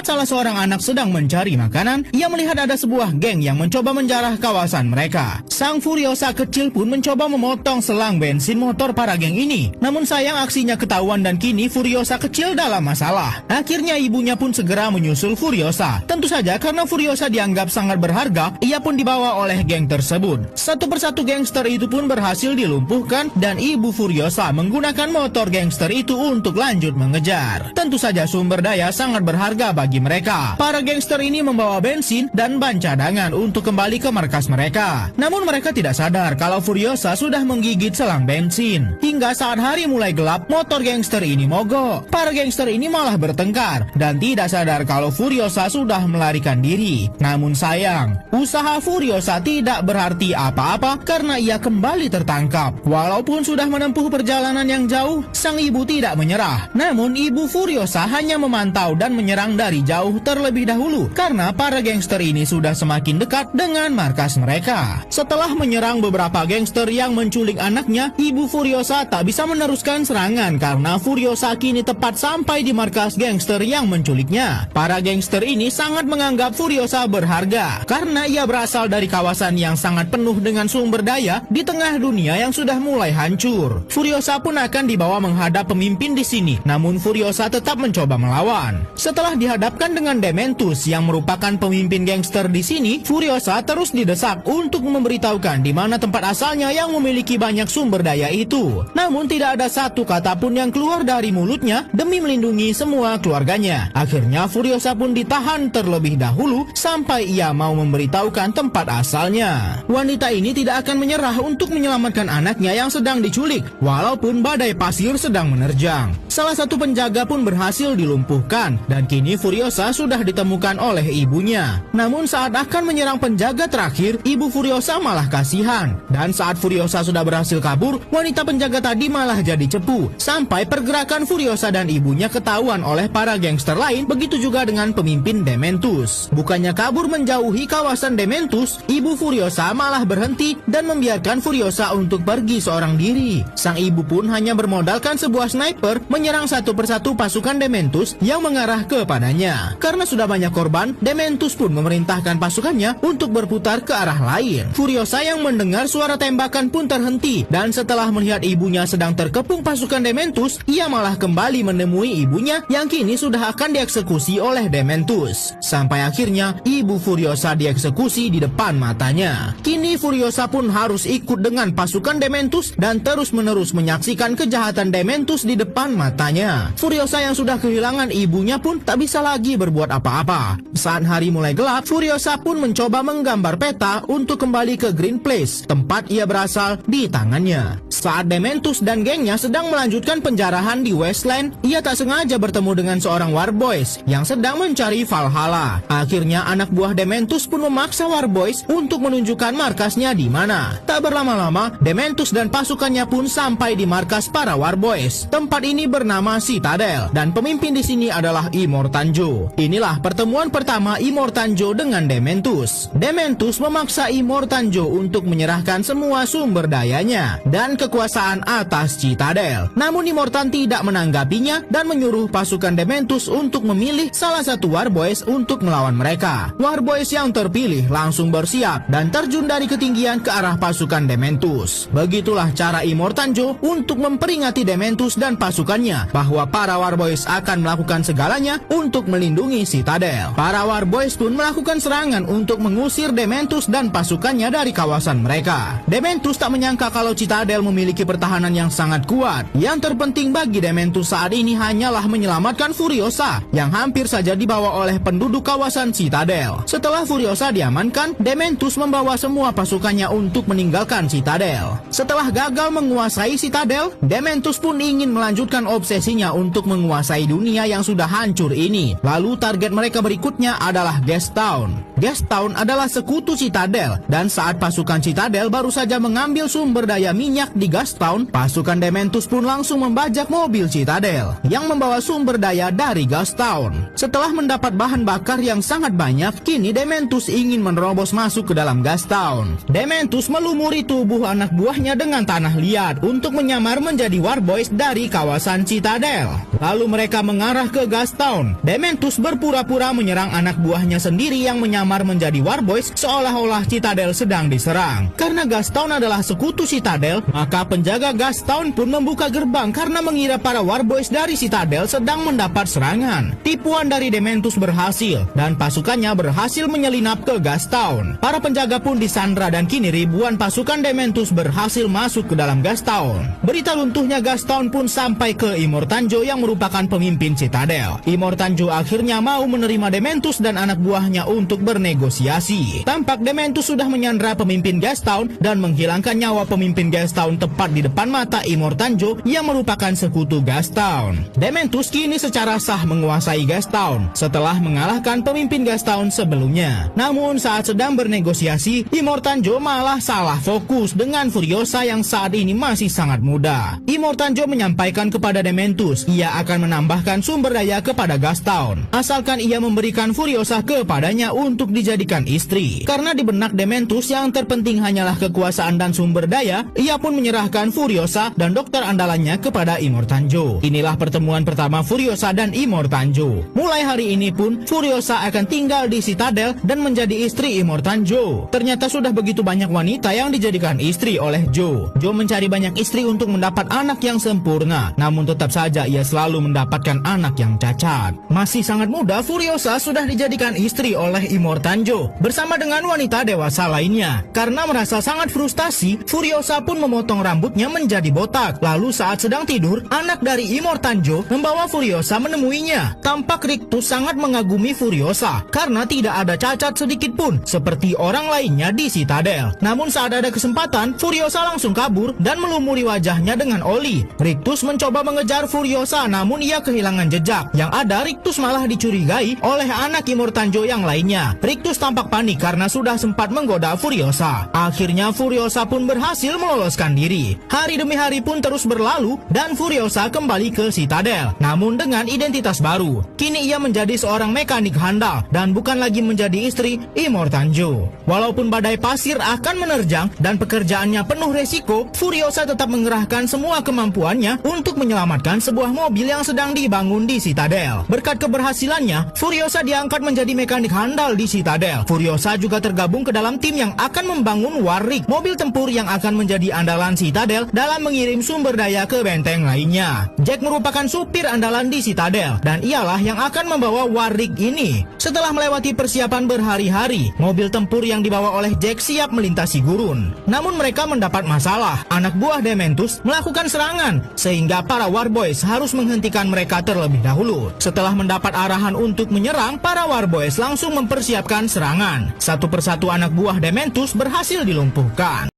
Saat salah seorang anak sedang mencari makanan, ia melihat ada sebuah geng yang mencoba menjarah kawasan mereka. Sang Furiosa kecil pun mencoba memotong selang bensin motor para geng ini. Namun sayang aksinya ketahuan dan kini Furiosa kecil dalam masalah. Akhirnya ibunya pun segera menyusul Furiosa. Tentu saja karena Furiosa dianggap sangat berharga, ia pun dibawa oleh geng tersebut. Satu persatu gangster itu pun berhasil dilumpuhkan dan ibu Furiosa menggunakan motor gangster itu untuk lanjut mengejar. Tentu saja sumber daya sangat berharga bagi mereka. Para gangster ini membawa bensin dan ban cadangan untuk kembali ke markas mereka. Namun mereka tidak sadar kalau Furiosa sudah menggigit selang bensin. Hingga saat hari mulai gelap, motor gangster ini mogok. Para gangster ini malah bertengkar dan tidak sadar kalau Furiosa sudah melarikan diri. Namun sayang, usaha Furiosa tidak berarti apa-apa karena ia kembali tertangkap. Walaupun sudah menempuh perjalanan yang jauh, sang ibu tidak menyerah. Namun ibu Furiosa hanya memantau dan menyerang dari jauh terlebih dahulu karena para gangster ini sudah semakin dekat dengan markas mereka. Setelah menyerang beberapa gangster yang menculik anaknya, ibu Furiosa tak bisa meneruskan serangan karena Furiosa kini tepat sampai di markas gangster yang menculiknya. Para gangster ini sangat menganggap Furiosa berharga karena ia berasal dari kawasan yang sangat penuh dengan sumber daya di tengah dunia yang sudah mulai hancur. Furiosa pun akan dibawa menghadap pemimpin di sini, namun Furiosa tetap mencoba melawan. Setelah dihadapkan dengan Dementus yang merupakan pemimpin gangster di sini, Furiosa terus didesak untuk memberitahukan di mana tempat asalnya yang memiliki banyak sumber daya itu. Namun tidak ada satu kata pun yang keluar dari mulutnya demi melindungi semua keluarganya. Akhirnya Furiosa pun ditahan terlebih dahulu sampai ia mau memberitahukan tempat asalnya. Wanita ini tidak akan menyerah untuk menyelamatkan anaknya yang sedang diculik, walaupun badai pasir sedang menerjang. Salah satu penjaga pun berhasil dilumpuhkan dan kini Furiosa sudah ditemukan oleh ibunya. Namun saat akan menyerang penjaga terakhir, ibu Furiosa malah kasihan. Dan saat Furiosa sudah berhasil kabur, wanita penjaga tadi malah jadi cepu. Sampai pergerakan Furiosa dan ibunya ketahuan oleh para gangster lain, begitu juga dengan pemimpin Dementus. Bukannya kabur menjauhi kawasan Dementus, ibu Furiosa malah berhenti dan membiarkan Furiosa untuk pergi seorang diri. Sang ibu pun hanya bermodalkan sebuah sniper menyerang satu persatu pasukan Dementus yang mengarah kepadanya. Karena sudah banyak korban, Dementus pun memerintahkan pasukannya untuk berputar ke arah lain. Furiosa yang mendengar suara tembakan pun terhenti dan setelah melihat ibunya sedang terkepung pasukan Dementus, ia malah kembali menemui ibunya yang kini sudah akan dieksekusi oleh Dementus. Sampai akhirnya ibu Furiosa dieksekusi di depan matanya. Kini Furiosa pun harus ikut dengan pasukan Dementus dan terus-menerus menyaksikan kejahatan Dementus di depan matanya. Furiosa yang sudah kehilangan ibunya pun tak bisa lagi berbuat apa-apa. Saat hari mulai gelap, Furiosa pun mencoba menggambar peta untuk kembali ke Green Place, tempat ia berasal, di tangannya. Saat Dementus dan gengnya sedang melanjutkan penjarahan di Wasteland, ia tak sengaja bertemu dengan seorang Warboys yang sedang mencari Valhalla. Akhirnya anak buah Dementus pun memaksa Warboys untuk menunjukkan markasnya di mana. Tak berlama-lama, Dementus dan pasukannya pun sampai di markas para Warboys. Tempat ini bernama Citadel dan pemimpin di sini adalah Immortanjo. Inilah pertemuan pertama Immortanjo dengan Dementus. Dementus memaksa Immortanjo untuk menyerahkan semua sumber dayanya dan kekuasaan atas Citadel. Namun Immortan tidak menanggapinya dan menyuruh pasukan Dementus untuk memilih salah satu Warboys untuk melawan mereka. Warboys yang terpilih langsung bersiap dan terjun dari ketinggian ke arah pasukan Dementus. Begitulah cara Immortanjo untuk memperingati Dementus dan pasukannya bahwa para Warboys akan melakukan segalanya untuk melindungi Citadel. Para Warboys pun melakukan serangan untuk mengusir Dementus dan pasukannya dari kawasan mereka. Dementus tak menyangka kalau Citadel memiliki pertahanan yang sangat kuat. Yang terpenting bagi Dementus saat ini hanyalah menyelamatkan Furiosa yang hampir saja dibawa oleh penduduk kawasan Citadel. Setelah Furiosa diamankan, Dementus membawa semua pasukannya untuk meninggalkan Citadel. Setelah gagal menguasai Citadel, Dementus pun ingin melanjutkan obsesinya untuk menguasai dunia yang sudah hancur ini. Lalu target mereka berikutnya adalah Gastown. Gastown adalah sekutu Citadel dan saat pasukan Citadel baru saja mengambil sumber daya minyak di Gastown, pasukan Dementus pun langsung membajak mobil Citadel yang membawa sumber daya dari Gastown. Setelah mendapat bahan bakar yang sangat banyak, kini Dementus ingin menerobos masuk ke dalam Gastown. Dementus melumuri tubuh anak buahnya dengan tanah liat untuk menyamar menjadi Warboys dari kawasan Citadel. Lalu mereka mengarah ke Gastown. Dementus berpura-pura menyerang anak buahnya sendiri yang menyamar menjadi Warboys seolah-olah Citadel sedang diserang. Karena Gastown adalah sekutu Citadel, maka penjaga Gastown pun membuka gerbang karena mengira para Warboys dari Citadel sedang mendapat serangan. Tipuan dari Dementus berhasil dan pasukannya berhasil menyelinap ke Gastown. Para penjaga pun disandra dan kini ribuan pasukan Dementus berhasil masuk ke dalam Gastown. Berita luntuhnya Gastown pun sampai ke Immortanjo yang merupakan pemimpin Citadel. Immortanjo akhirnya mau menerima Dementus dan anak buahnya untuk bernegosiasi. Tampak Dementus sudah menyandra pemimpin Gastown dan menghilangkan nyawa pemimpin Gastown tepat di depan mata Immortanjo yang merupakan sekutu Gastown. Dementus kini secara sah menguasai Gastown setelah mengalahkan pemimpin Gastown sebelumnya. Namun saat sedang bernegosiasi, Immortanjo malah salah fokus dengan Furiosa yang saat ini masih sangat muda. Immortanjo menyampaikan kepada Dementus ia akan menambahkan sumber daya kepada Gastown asalkan ia memberikan Furiosa kepadanya untuk dijadikan istri. Karena di benak Dementus yang terpenting hanyalah kekuasaan dan sumber daya, ia pun menyerahkan Furiosa dan dokter andalannya kepada Immortanjo. Inilah pertemuan pertama Furiosa dan Immortanjo. Mulai hari ini pun Furiosa akan tinggal di Citadel dan menjadi istri Immortanjo. Ternyata sudah begitu banyak wanita yang dijadikan istri oleh Joe. Joe mencari banyak istri untuk mendapat anak yang sempurna, namun tetap saja ia selalu mendapatkan anak yang cacat. Masih sangat muda, Furiosa sudah dijadikan istri oleh Immortanjo bersama dengan wanita dewasa lainnya. Karena merasa sangat frustasi, Furiosa pun memotong rambutnya menjadi botak. Lalu saat sedang tidur, anak dari Immortanjo membawa Furiosa menemuinya. Tampak Rictus sangat mengagumi Furiosa karena tidak ada cacat sedikit pun seperti orang lainnya di Citadel. Namun saat ada kesempatan, Furiosa langsung kabur dan melumuri wajahnya dengan oli. Rictus mencoba mengejar Furiosa namun ia kehilangan jejak. Yang ada Rictus malah dicurigai oleh anak Immortanjo yang lainnya. Rictus tampak panik karena sudah sempat menggoda Furiosa. Akhirnya Furiosa pun berhasil meloloskan diri. Hari demi hari pun terus berlalu dan Furiosa kembali ke Citadel, namun dengan identitas baru. Kini ia menjadi seorang mekanik handal dan bukan lagi menjadi istri Immortanjo. Walaupun badai pasir akan menerjang dan pekerjaannya penuh resiko, Furiosa tetap mengerahkan semua kemampuannya untuk menyelamatkan sebuah mobil yang sedang dibangun di Citadel. Berkat keberhasilannya, Furiosa diangkat menjadi mekanik handal di Citadel. Furiosa juga tergabung ke dalam tim yang akan membangun Warwick, mobil tempur yang akan menjadi andalan Citadel dalam mengirim sumber daya ke benteng lainnya. Jack merupakan supir andalan di Citadel dan ialah yang akan membawa Warwick ini. Setelah melewati persiapan berhari-hari, mobil tempur yang dibawa oleh Jack siap melintasi gurun. Namun mereka mendapat masalah. Anak buah Dementus melakukan serangan sehingga para Warboys harus menghentikan mereka terlebih dahulu. Setelah mendapat arahan untuk menyerang, para Warboys langsung mempersiapkan serangan. Satu persatu anak buah Dementus berhasil dilumpuhkan.